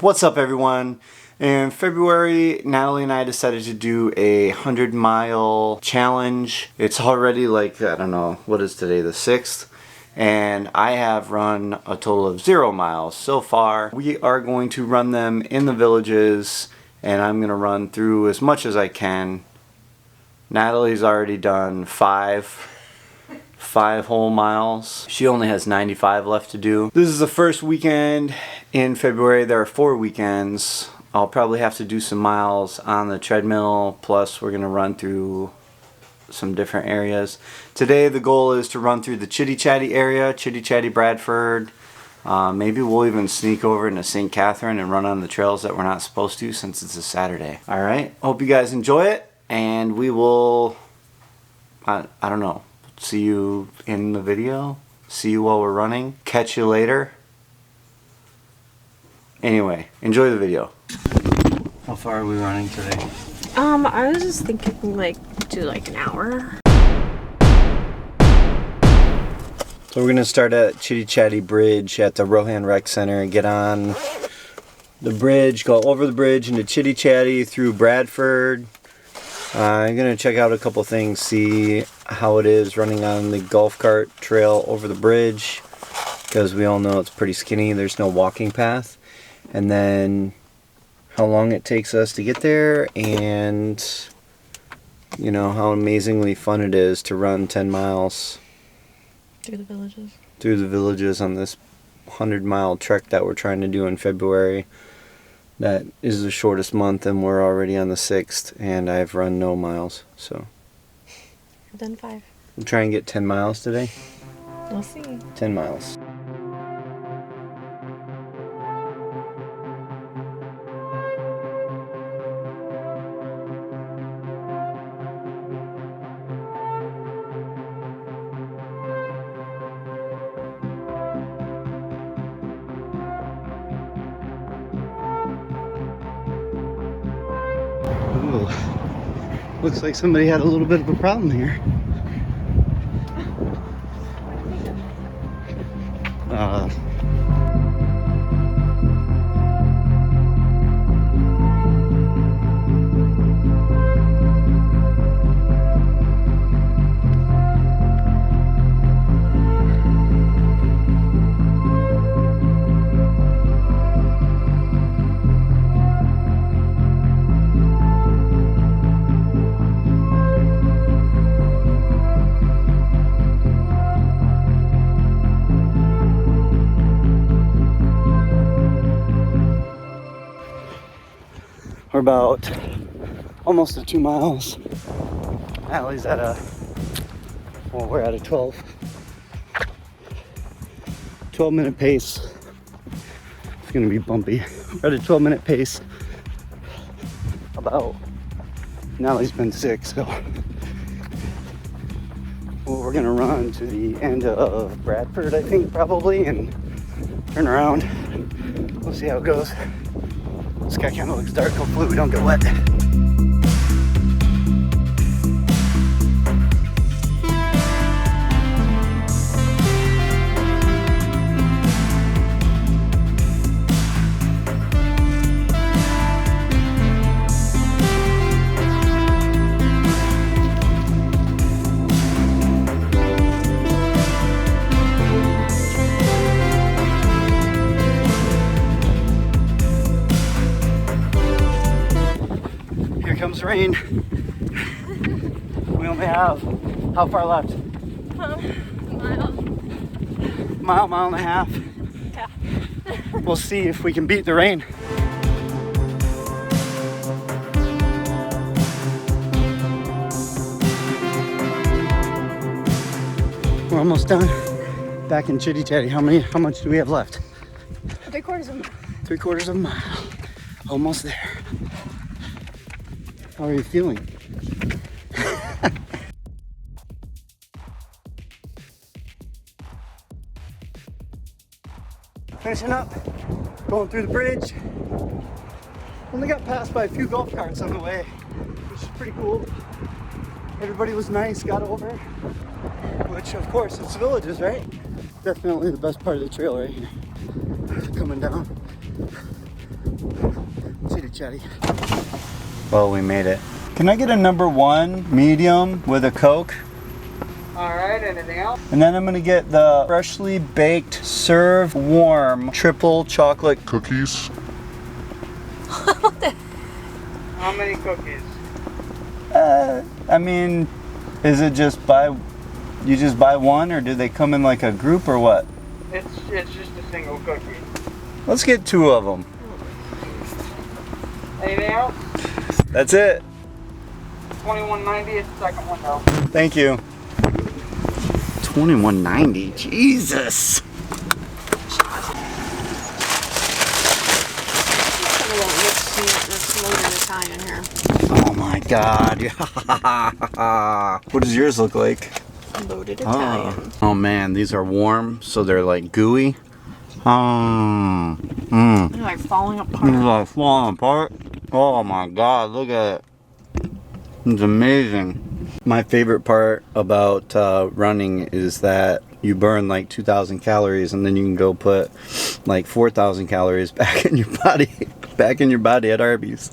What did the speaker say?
What's up, everyone? In February, Natalie and I decided to do a 100-mile challenge. It's already like, I don't know, what is today, the 6th? And I have run a total of 0 miles so far. We are going to run them in the villages, and I'm going to run through as much as I can. Natalie's already done five whole miles. She only has 95 left to do. This is the first weekend in February. There are 4 weekends. I'll probably have to do some miles on the treadmill, plus we're gonna run through some different areas. Today the goal is to run through the Chitty Chatty area, Chitty Chatty, Bradford. Maybe we'll even sneak over into St. Catherine and run on the trails that we're not supposed to since it's a Saturday. Alright, hope you guys enjoy it, and we will, I don't know, see you in the video, see you while we're running, catch you later. Anyway, enjoy the video. How far are we running today? I was just thinking do an hour. So we're gonna start at Chitty Chatty Bridge at the Rohan Rec Center and get on the bridge, go over the bridge into Chitty Chatty through Bradford. I'm gonna check out a couple things, see how it is running on the golf cart trail over the bridge, because we all know it's pretty skinny, there's no walking path. And then how long it takes us to get there, and you know how amazingly fun it is to run 10 miles Through the villages on this 100-mile trek that we're trying to do in February. That is the shortest month, and we're already on the 6th, and I've run no miles, so I've done 5. I'm trying to get 10 miles today. We'll see. 10 miles. Ooh, looks like somebody had a little bit of a problem here. We're about almost at 2 miles. Allie's at we're at a 12-minute pace. It's gonna be bumpy. We're at a 12-minute pace. Natalie's been sick, so we're gonna run to the end of Bradford, I think, probably, and turn around. We'll see how it goes. The sky kind of looks dark. Hopefully we don't get wet. Comes rain. We only have how far left? Mile and a half. Yeah. We'll see if we can beat the rain. We're almost done. Back in Chitty Chatty. How much do we have left? 3/4 of a mile. 3/4 of a mile. Almost there. How are you feeling? Finishing up, going through the bridge. Only got passed by a few golf carts on the way, which is pretty cool. Everybody was nice, got over, which of course it's villages, right? Definitely the best part of the trail right here. Coming down. See the chatty. Well, we made it. Can I get a number 1 medium with a Coke? Alright, anything else? And then I'm gonna get the freshly baked, serve warm, triple chocolate cookies. How many cookies? I mean, is it just you just buy one, or do they come in like a group or what? It's just a single cookie. Let's get 2 of them. Anything else? That's it. 2190 is the second window. Thank you. 2190. Jesus. That's loaded Italian here. Oh my God. What does yours look like? Loaded Italian. Oh man, these are warm, so they're like gooey. They're like falling These apart. are falling apart. Oh my God, look at it. It's amazing. My favorite part about running is that you burn like 2,000 calories, and then you can go put like 4,000 calories back in your body at Arby's.